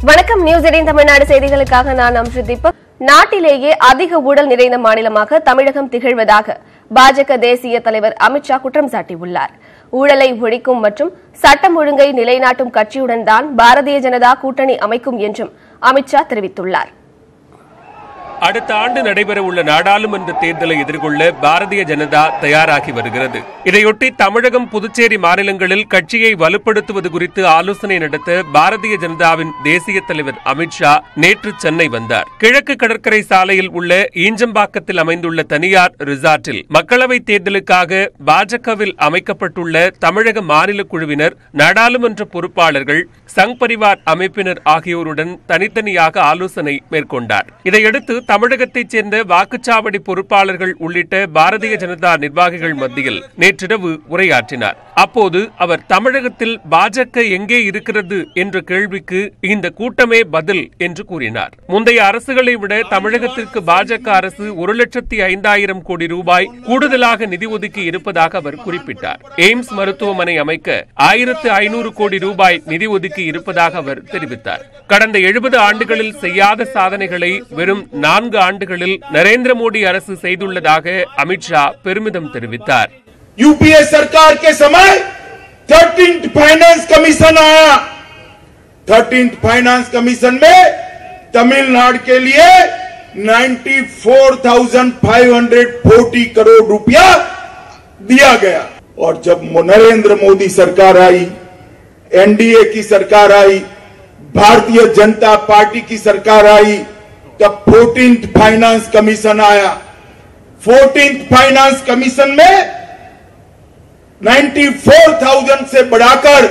வணக்கம். நியூஸ் 18 தமிழ்நாடு செய்திகளுக்காக நான் அம்ருதீப். நாட்டிலேயே அதிக ஊழல் நிறைந்த மாநிலமாக தமிழகம் திகழ்வதாக பாஜக தேசிய தலைவர் அமித்ஷா குற்றம் சாட்டியுள்ளார். ஊழலை ஒழிக்கும் மற்றும் சட்டம் ஒழுங்கை நிலைநாட்டும் கட்சியுடன் தான் பாரதிய ஜனதா கூட்டணி அமைக்கும் என்றும் அமித்ஷா தெரிவித்துள்ளார். அடுத்த ஆண்டு நடைபெறவுள்ள நாடாளுமன்ற தேர்தலை எதிர்கொள்ள பாரதிய ஜனதா தயாராகி வருகிறது. இதையொட்டி தமிழகம், புதுச்சேரி மாநிலங்களில் கட்சியை வலுப்படுத்துவது குறித்து ஆலோசனை நடத்த பாரதிய ஜனதாவின் தேசிய தலைவர் அமித்ஷா நேற்று சென்னை வந்தார். கிழக்கு கடற்கரை சாலையில் உள்ள ஈஞ்சம்பாக்கத்தில் அமைந்துள்ள தனியார் ரிசார்ட்டில் மக்களவைத் தேர்தலுக்காக பாஜகவில் அமைக்கப்பட்டுள்ள தமிழக மாநில குழுவினர், நாடாளுமன்ற பொறுப்பாளர்கள், சங் பரிவார் அமைப்பினர் ஆகியோருடன் தனித்தனியாக ஆலோசனை மேற்கொண்டார். இதையடுத்து தமிழகத்தைச் சேர்ந்த வாக்குச்சாவடி பொறுப்பாளர்கள் உள்ளிட்ட பாரதிய ஜனதா நிர்வாகிகள் மத்தியில் நேற்றிரவு உரையாற்றினார். அப்போது அவர் தமிழகத்தில் பாஜக எங்கே இருக்கிறது என்ற கேள்விக்கு இந்த கூட்டமே பதில் என்று கூறினார். முந்தைய அரசுகளை விட தமிழகத்திற்கு பாஜக அரசு 1,05,000 கோடி ரூபாய் கூடுதலாக நிதி ஒதுக்கி இருப்பதாக அவர் குறிப்பிட்டார். எய்ம்ஸ் மருத்துவமனை அமைக்க 1,500 கோடி ரூபாய் நிதி ஒதுக்கி இருப்பதாக அவர் தெரிவித்தார். கடந்த 70 ஆண்டுகளில் செய்யாத சாதனைகளை வெறும் 4 ஆண்டுகளில் நரேந்திர மோடி அரசு செய்துள்ளதாக அமித்ஷா பெருமிதம் தெரிவித்தார். यूपीए सरकार के समय 13th फाइनेंस कमीशन आया। 13th फाइनेंस कमीशन में तमिलनाडु के लिए 94,540 करोड़ रुपया दिया गया। और जब नरेंद्र मोदी सरकार आई, एनडीए की सरकार आई, भारतीय जनता पार्टी की सरकार आई, तब 14th फाइनेंस कमीशन आया। 14th फाइनेंस कमीशन में 94,000 से बढ़ाकर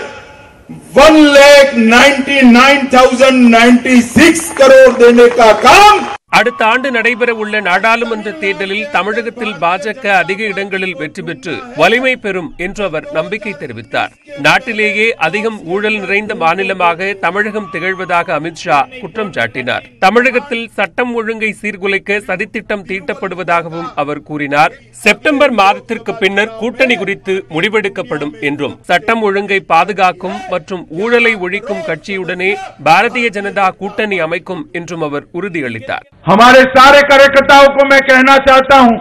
1,99,096 करोड़ देने का काम। அடுத்த ஆண்டு நடைபெறவுள்ள நாடாளுமன்ற தேர்தலில் தமிழகத்தில் பாஜக அதிக இடங்களில் வெற்றி பெற்று வலிமை பெறும் என்று அவர் நம்பிக்கை தெரிவித்தார். நாட்டிலேயே அதிகம் ஊழல் நிறைந்த மாநிலமாக தமிழகம் திகழ்வதாக அமித்ஷா குற்றம் சாட்டினார். தமிழகத்தில் சட்டம் ஒழுங்கை சீர்குலைக்க சதித்திட்டம் தீட்டப்படுவதாகவும் அவர் கூறினார். செப்டம்பர் மாதத்திற்கு பின்னர் கூட்டணி குறித்து முடிவெடுக்கப்படும் என்றும், சட்டம் ஒழுங்கை பாதுகாக்கும் மற்றும் ஊழலை ஒழிக்கும் கட்சியுடனே பாரதிய ஜனதா கூட்டணி அமைக்கும் என்றும் அவர் உறுதியளித்தார். हमारे सारे कार्यकर्ताओं को मैं कहना चाहता हूं,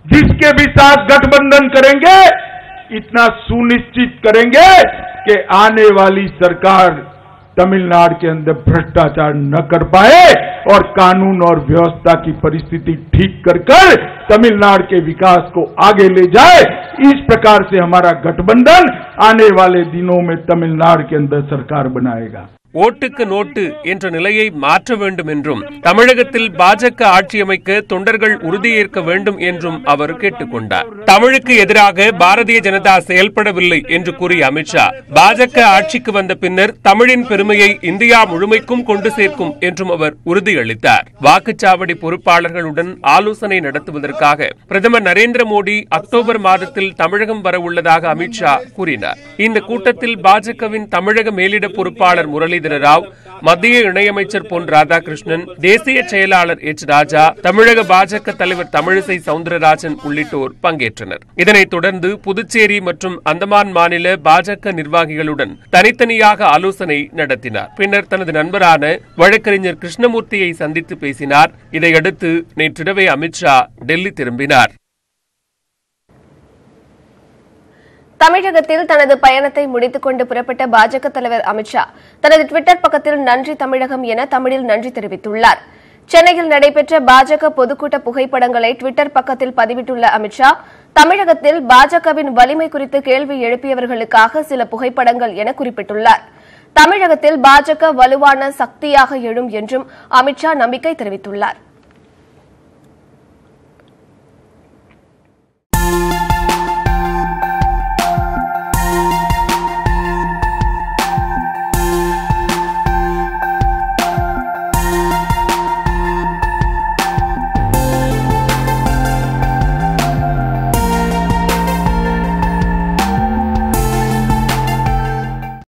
जिसके भी साथ गठबंधन करेंगे, इतना सुनिश्चित करेंगे कि आने वाली सरकार तमिलनाडु के अंदर भ्रष्टाचार न कर पाए और कानून और व्यवस्था की परिस्थिति ठीक कर तमिलनाडु के विकास को आगे ले जाए। इस प्रकार से हमारा गठबंधन आने वाले दिनों में तमिलनाडु के अंदर सरकार बनाएगा. ஓட்டுக்கு நோட்டு என்ற நிலையை மாற்ற வேண்டும் என்றும், தமிழகத்தில் பாஜக ஆட்சி அமைக்க தொண்டர்கள் உறுதியேற்க வேண்டும் என்றும் அவர் கேட்டுக் கொண்டார். தமிழுக்கு எதிராக பாரதிய ஜனதா செயல்படவில்லை என்று கூறிய அமித்ஷா, பாஜக ஆட்சிக்கு வந்த பின்னர் தமிழின் பெருமையை இந்தியா முழுமைக்கும் கொண்டு சேர்க்கும் என்றும் அவர் உறுதியளித்தார். வாக்குச்சாவடி பொறுப்பாளர்களுடன் ஆலோசனை நடத்துவதற்காக பிரதமர் நரேந்திர மோடி அக்டோபர் மாதத்தில் தமிழகம் வரவுள்ளதாக அமித்ஷா கூறினார். இந்த கூட்டத்தில் பாஜகவின் தமிழக மேலிட பொறுப்பாளர் முரளி ராவ், மத்திய இணையமைச்சர் பொன் ராதாகிருஷ்ணன், தேசிய செயலாளர் எச் ராஜா, தமிழக பாஜக தலைவர் தமிழிசை சவுந்தரராஜன் உள்ளிட்டோர் பங்கேற்றனர். இதனைத் தொடர்ந்து புதுச்சேரி மற்றும் அந்தமான் மாநில பாஜக நிர்வாகிகளுடன் தனித்தனியாக ஆலோசனை நடத்தினார். பின்னர் தனது நண்பரான வழக்கறிஞர் கிருஷ்ணமூர்த்தியை சந்தித்து பேசினார். இதையடுத்து நேற்றிரவே அமித்ஷா டெல்லி திரும்பினார். தமிழகத்தில் தனது பயணத்தை முடித்துக் கொண்டு புறப்பட்ட பாஜக தலைவர் அமித்ஷா தனது டுவிட்டர் பக்கத்தில் நன்றி தமிழகம் என தமிழில் நன்றி தெரிவித்துள்ளார். சென்னையில் நடைபெற்ற பாஜக பொதுக்கூட்ட புகைப்படங்களை டுவிட்டர் பக்கத்தில் பதிவிட்டுள்ள அமித்ஷா, தமிழகத்தில் பாஜகவின் வலிமை குறித்து கேள்வி எழுப்பியவர்களுக்காக சில புகைப்படங்கள் என குறிப்பிட்டுள்ளார். தமிழகத்தில் பாஜக வலுவான சக்தியாக எழும் என்றும் அமித்ஷா நம்பிக்கை தெரிவித்துள்ளார்.